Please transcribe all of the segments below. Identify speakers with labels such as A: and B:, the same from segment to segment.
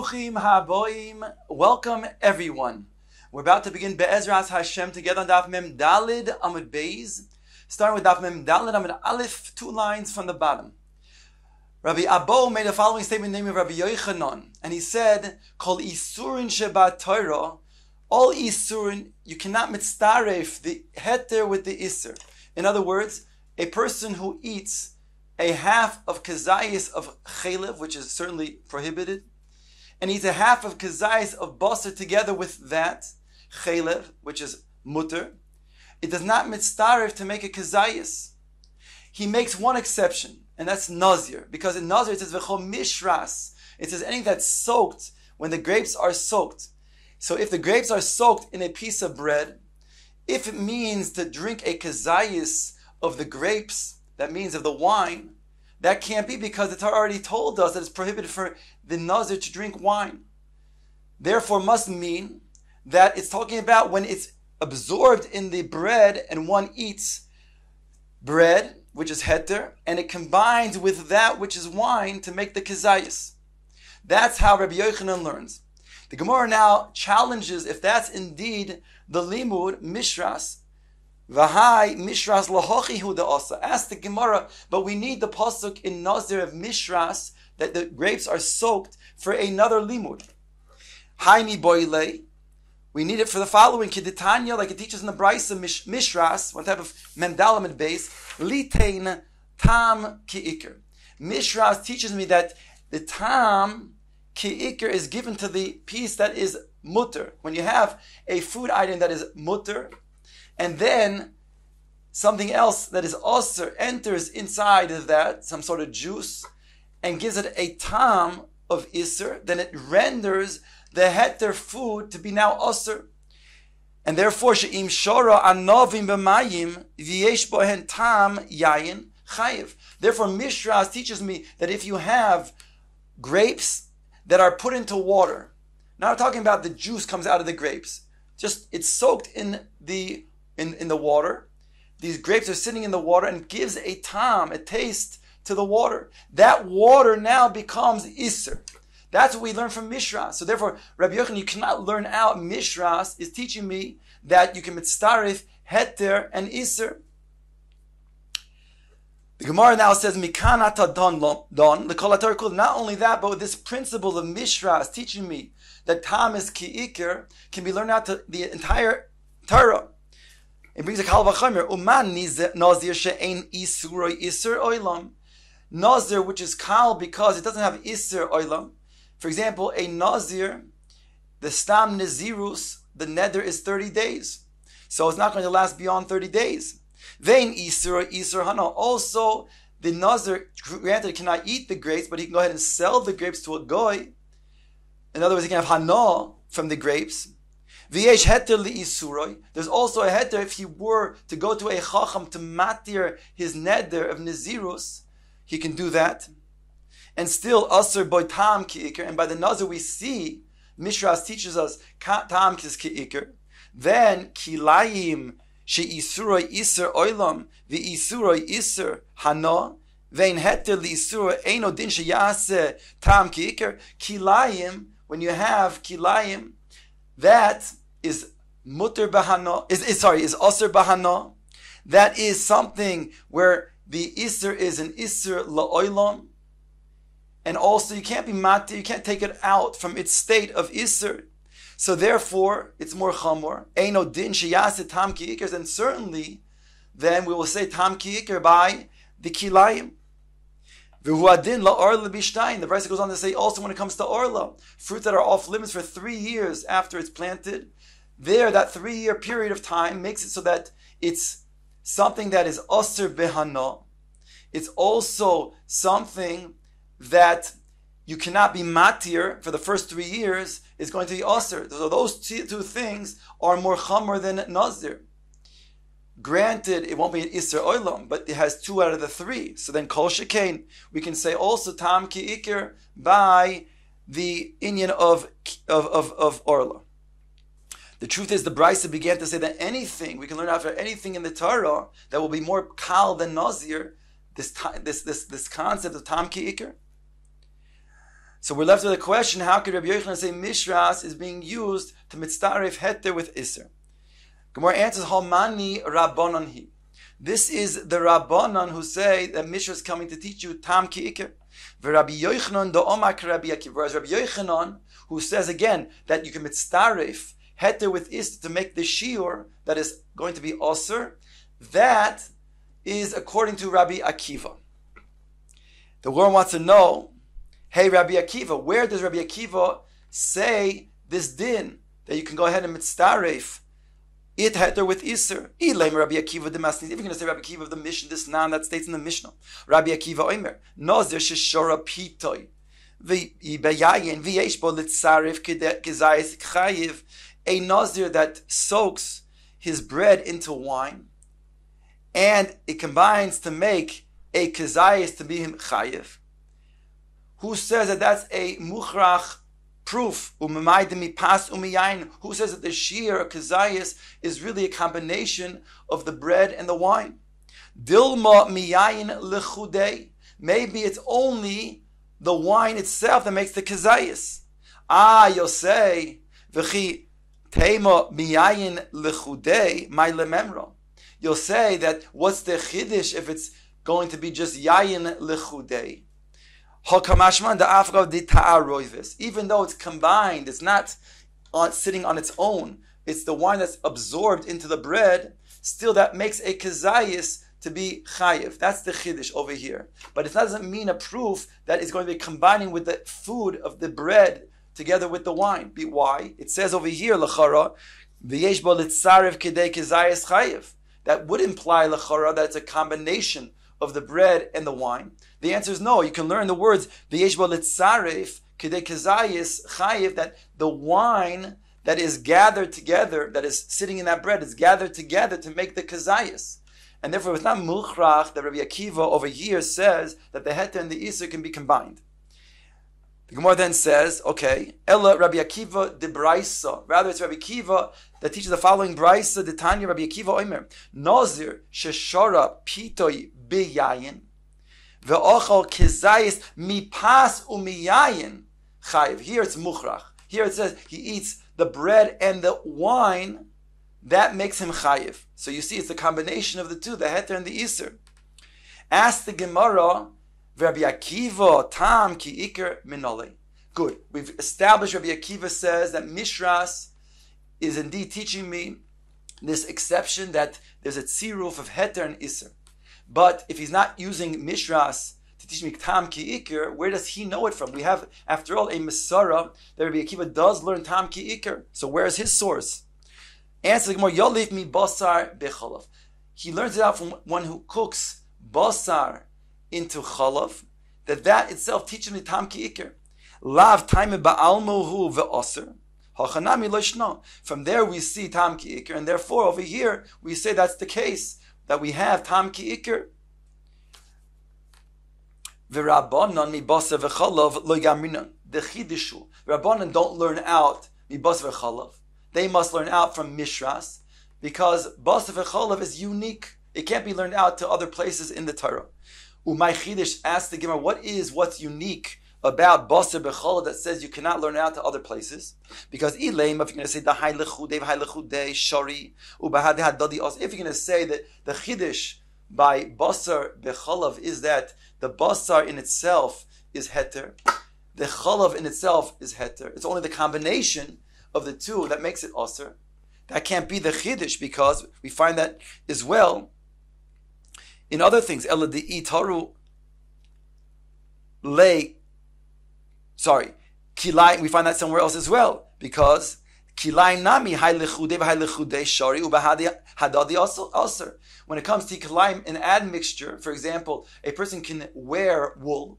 A: Bruchim haboim. Welcome everyone. We're about to begin Be'ezras Hashem together on Daf Mem Dalid Amud Beis. Starting with Daf Mem Dalid Amud Aleph, 2 lines from the bottom. Rabbi Abo made the following statement in the name of Rabbi Yochanan, and he said, Kol Isurin Sheba Torah, all Isurin, you cannot mitzaref the heter with the Isur. In other words, a person who eats a half of kazayis of chelev, which is certainly prohibited, and eats a half of kazayis of basar together with that chelev, which is mutter, it does not mitzaref to make a kazayis. He makes one exception, and that's nazir, because in nazir it says v'chol mishras. It says anything that's soaked when the grapes are soaked. So if the grapes are soaked in a piece of bread, if it means to drink a kazayis of the grapes, that means of the wine, that can't be, because the Torah already told us that it's prohibited for the nazir to drink wine. Therefore must mean that it's talking about when it's absorbed in the bread and one eats bread, which is heter, and it combines with that which is wine to make the kazayis. That's how Rabbi Yochanan learns. The Gemara now challenges if that's indeed the limud mishras. V'hai mishras lahochi hu da'asa. Ask the Gemara, but we need the pasuk in Nazir of mishras that the grapes are soaked for another limud. Haimi boile. We need it for the following Kiditanya, like it teaches in the Brisa mishras, one type of memdalamid base. Litein tam ki'ikr. Mishras teaches me that the tam ki'ikr is given to the piece that is mutter. When you have a food item that is mutter, and then something else that is osir enters inside of that, some sort of juice, and gives it a tam of isser, then it renders the heter food to be now osir. And therefore, she'im shora anovim b'mayim v'yesh bohen tam yayin chayiv. Therefore, Mishras teaches me that if you have grapes that are put into water, not talking about the juice comes out of the grapes, just it's soaked in the water. These grapes are sitting in the water and gives a tam, a taste to the water. That water now becomes Isser. That's what we learn from Mishras. So therefore, Rabbi Yochanan, you cannot learn out. Mishras is teaching me that you can mitzarif, heter, and Isser. The Gemara now says, Mikanata don the kolatar. Not only that, but with this principle of Mishras teaching me that tam is ki'ikr can be learned out to the entire Torah. It brings a kal v'chomer. Uman nazir she'ein isuroi isur oilam. Nazir, which is kal because it doesn't have isur oilam. For example, a nazir, the stam nazirus, the neder is 30 days. So it's not going to last beyond 30 days. Vein isur hana. Also, the nazir, granted, cannot eat the grapes, but he can go ahead and sell the grapes to a goy. In other words, he can have hana from the grapes. V'yesh heter li'isuroi. There's also a heter if he were to go to a chacham to matir his neder of nazirus, he can do that. And still asur boy tam ki'ikr. And by the nazir we see, Mishras teaches us tam is ki'ikr. Then kilayim she'isuroi isur oilam v'isuroi isur hana. Vein heter li'isuroi eino din sheyase tam ki'ikr. Kilayim, when you have kilayim, that is mutter bahana, is osir bahana. That is something where the isser is an isser la'olam. And also you can't be matir, you can't take it out from its state of isser. So therefore, it's more chamor. Eino din sheyase tam ki'ikr. And certainly, then we will say tam ki'ikr by the kilayim. The verse goes on to say also when it comes to orla, fruit that are off limits for 3 years after it's planted, there that 3-year period of time makes it so that it's something that is osir behana. It's also something that you cannot be matir for the first 3 years is going to be osir. So those two things are more chamor than nazir. Granted, it won't be an Isser Oilam, but it has 2 out of the 3. So then Kol Shekain, we can say also Tam Ki'ikr by the inyan of Orla. The truth is, the Brisa began to say that anything, we can learn after anything in the Torah that will be more Kal than Nazir, this concept of Tam Ki'ikr. So we're left with a question, how could Rabbi Yochanan say Mishras is being used to mitzaref heter with Isser? Gemara answers, Halmani Rabbanon hi. This is the Rabbanon who say that Mishra is coming to teach you Tam ki Iker. Rabbi Yochanan do Omak Rabbi Akiva. Whereas Rabbi Yochanan, who says again that you can mitzaref heter with Isser to make the shiur that is going to be Osir, that is according to Rabbi Akiva. The world wants to know, hey Rabbi Akiva, where does Rabbi Akiva say this din that you can go ahead and mitzaref it heter with Isser? Ilaim Rabbi Akiva de Masni. If you're going to say Rabbi Akiva of the Mishnah, this nan that states in the Mishnah, Rabbi Akiva Omer Nazir sheshora pitoi v'yayin v'yesh bo litzaref kezayis chayiv, a Nazir that soaks his bread into wine and it combines to make a kezayis to be him chayiv. Who says that that's a muchrach proof? Who says that the shear or kezayis is really a combination of the bread and the wine? Dilma miyayin lechudei. Maybe it's only the wine itself that makes the kezayis. You'll say v'chi tema miyayin lechudei my lememro. You'll say that what's the chiddush if it's going to be just yayin lechudei? Even though it's combined, it's not sitting on its own, it's the wine that's absorbed into the bread, still that makes a kezayis to be chayiv. That's the chiddush over here. But it doesn't mean a proof that it's going to be combining with the food of the bread together with the wine. Why? It says over here, l'chara, v'yesh bo litzarev kedei kezayis chayiv. That would imply, l'chara, that it's a combination of the bread and the wine. The answer is no. You can learn the words v'yesh bo litzaref kedei kezayis chayiv, that the wine that is gathered together, that is sitting in that bread, is gathered together to make the kezayis. And therefore it's not mulchrach that Rabbi Akiva over here says that the heter and the iser can be combined. The Gemara then says, okay, Ella Rabbi Akiva de Braisa. Rather, it's Rabbi Akiva that teaches the following Braisa, the Tanya Rabbi Akiva Omer. Nazir sheshara pitoi biyayin ve'ochal kezayis mipas umiyayin chayiv. Here it's muchrach. Here it says he eats the bread and the wine. That makes him chayiv. So you see, it's the combination of the two, the heter and the iser. Ask the Gemara, Rabbi Akiva tam ki iker minole. Good. We've established Rabbi Akiva says that Mishras is indeed teaching me this exception that there's a tziruf of heter and iser. But if he's not using Mishras to teach me tam ki iker, where does he know it from? We have, after all, a Masara that Rabbi Akiva does learn tam ki iker. So where is his source? Answer the Gemara, Yolif mi basar bechalav. He learns it out from one who cooks basar into chalav, that itself teaches me tam ki iker. Lav taime ba'almuhu ve'oser. Hachanami loishno. From there we see tam ki iker, and therefore over here we say that's the case, that we have tam ki iker. V'rabbanon mi basar ve'chalav lo yamrinon. The chidishu. Rabbanon don't learn out mi basar ve'chalav. They must learn out from Mishras, because basar ve'chalav is unique. It can't be learned out to other places in the Torah. Umay Chidish asked the Gemara, what's unique about basar bechalav that says you cannot learn it out to other places? Because Ilaim, if you're going to say the hay lechudei shari ubahad hadadi os, if you're going to say that the Chidish by basar bechalav is that the basar in itself is heter, the chalav in itself is heter. It's only the combination of the two that makes it osir. That can't be the Chidish, because we find that as well in other things. Ela de itaru lay. Sorry, kilai. We find that somewhere else as well, because kilai nami hay lechudei shari ubahadi hadadi also. When it comes to kilai, an admixture, for example, a person can wear wool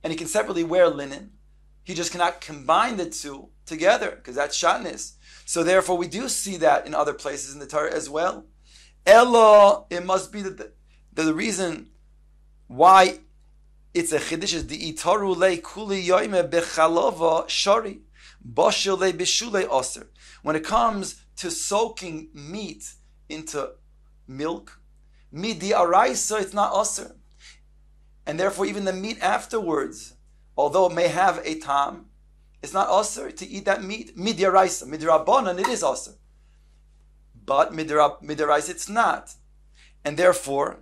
A: and he can separately wear linen. He just cannot combine the two together, because that's shatnez. So therefore, we do see that in other places in the Torah as well. Elo, it must be that the reason why it's a chiddush is the itaru le kuli yoime bechalova shari boshel le bishule oser. When it comes to soaking meat into milk, midi araisa, it's not oser, and therefore even the meat afterwards although it may have a tam, it's not osir to eat that meat. Midyaraisa, midrabanan, it is osir. But midaraisa, it's not. And therefore,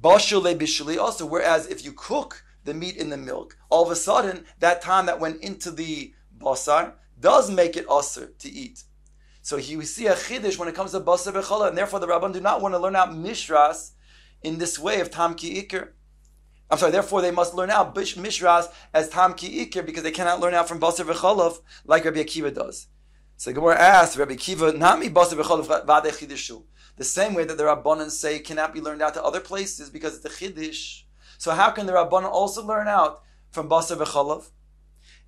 A: bashule bishuli also, whereas if you cook the meat in the milk, all of a sudden, that tam that went into the basar does make it osir to eat. So we see a chiddush when it comes to basar v'chala, and therefore the Rabban do not want to learn out mishras in this way of tam ki ikr. I'm sorry, therefore they must learn out mishras as tam ki ikr, because they cannot learn out from basar v'chalav like Rabbi Akiva does. So the Gemara asks, Rabbi Akiva, nami basar v'chalav v'adei chidushu. The same way that the Rabbanan say cannot be learned out to other places because it's a chiddush. So how can the Rabbanan also learn out from basar v'chalav?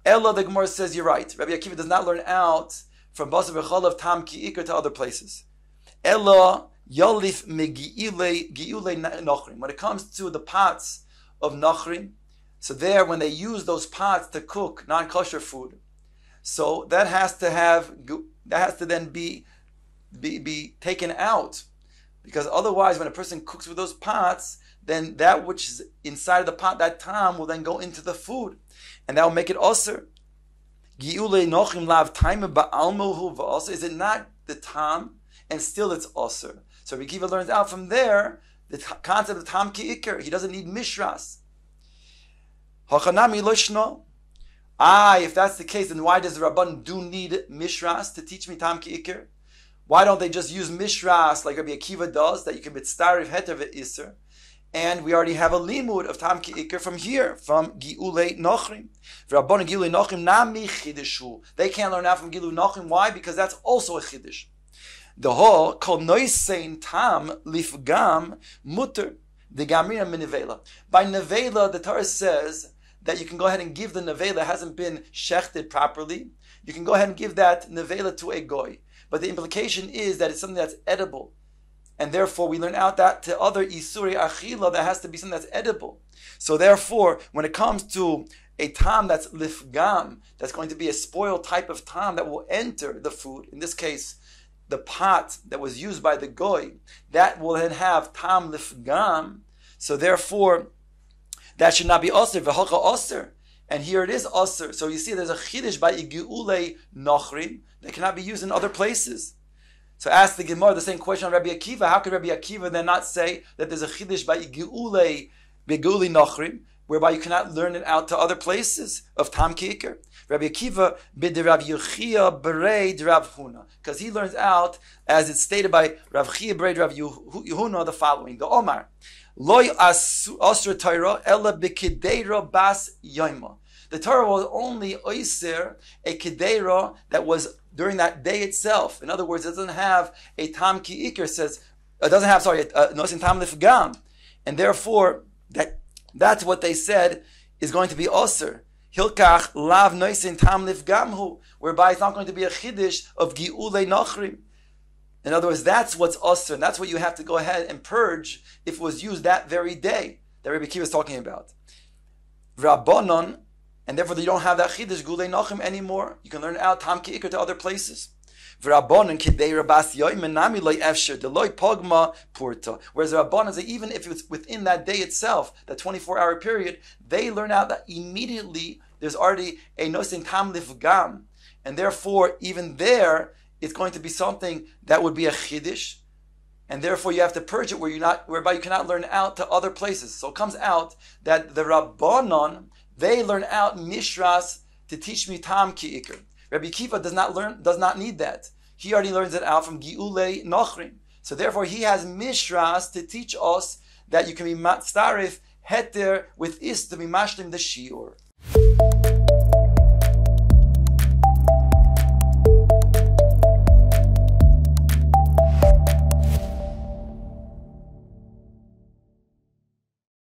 A: Ella, the Gemara says, you're right. Rabbi Akiva does not learn out from basar v'chalav tam ki ikr to other places. Ella yalif megi'ule nachrim. When it comes to the pots of nachrim, so there when they use those pots to cook non-kosher food, so that has to then be taken out, because otherwise when a person cooks with those pots, then that which is inside of the pot, that tam, will then go into the food, and that will make it osir. Gi'ule nochim lav taima ba'almohu v'osir. Is it not the tam, and still it's osir? So Rabbi Akiva learns out from there the concept of tam ki ikr. He doesn't need mishras. Hachanami loshno. If that's the case, then why does the Rabban do need mishras to teach me tam ki ikr? Why don't they just use mishras like Rabbi Akiva does, that you can bitstarif heter ve'isr? And we already have a limud of tam ki ikr from here, from gi'ulei nochrim. Rabban gi'ulei nochrim nami chidushu. They can't learn out from gi'ulei nochrim. Why? Because that's also a chiddush. The whole kol noisein tam lifgam mutter the gamrina min nevela. By nevela, the Torah says that you can go ahead and give the nevela that hasn't been shechted properly. You can go ahead and give that nevela to a goy. But the implication is that it's something that's edible. And therefore we learn out that to other isuri achila, that has to be something that's edible. So therefore, when it comes to a tam that's lifgam, that's going to be a spoiled type of tam that will enter the food, in this case, the pot that was used by the goy, that will then have tam lifgam. So therefore, that should not be osir, v'halcha osir. And here it is osir. So you see there's a chiddush by igi'ulei nochrim that cannot be used in other places. So ask the Gemara the same question on Rabbi Akiva. How could Rabbi Akiva then not say that there's a chiddush by igi'ulei nochrim, whereby you cannot learn it out to other places of tam ki ikr? Rabbi Akiva bid Rav Yochia berei Rav Huna, because he learns out, as it's stated by Rav Chia berei Rav Yehuna, the following: the Omar loy asra Torah ela b'kedeira bas yoima. The Torah was only oiser a kedeira that was during that day itself. In other words, it doesn't have a tam ki ikr. Says it doesn't have nosin tam lifgam, and therefore that's what they said is going to be oser. Hilkach lav noisin tam lifgamhu, whereby it's not going to be a chiddush of gi'ulei nochrim. In other words, that's what's osir, and that's what you have to go ahead and purge if it was used that very day that Rabbi Akiva is talking about. Rabbanon, and therefore you don't have that chiddush gulei nochrim anymore. You can learn out tam ki ikr to other places. Rabbanon kidei rabas yoyim nami loy efsher deloy pogma purta. Whereas the Rabbanon, even if it's within that day itself, that 24-hour period, they learn out that immediately there's already a nosin tam lifgam, and therefore even there it's going to be something that would be a chiddush, and therefore you have to purge it whereby you cannot learn out to other places. So it comes out that the Rabbanon, they learn out mishras to teach me tam ki ikr. Rabbi Akiva does not need that. He already learns it out from gi'ulei nochrim. So therefore he has mishras to teach us that you can be matzarif heter with is to be mashlim the shiur.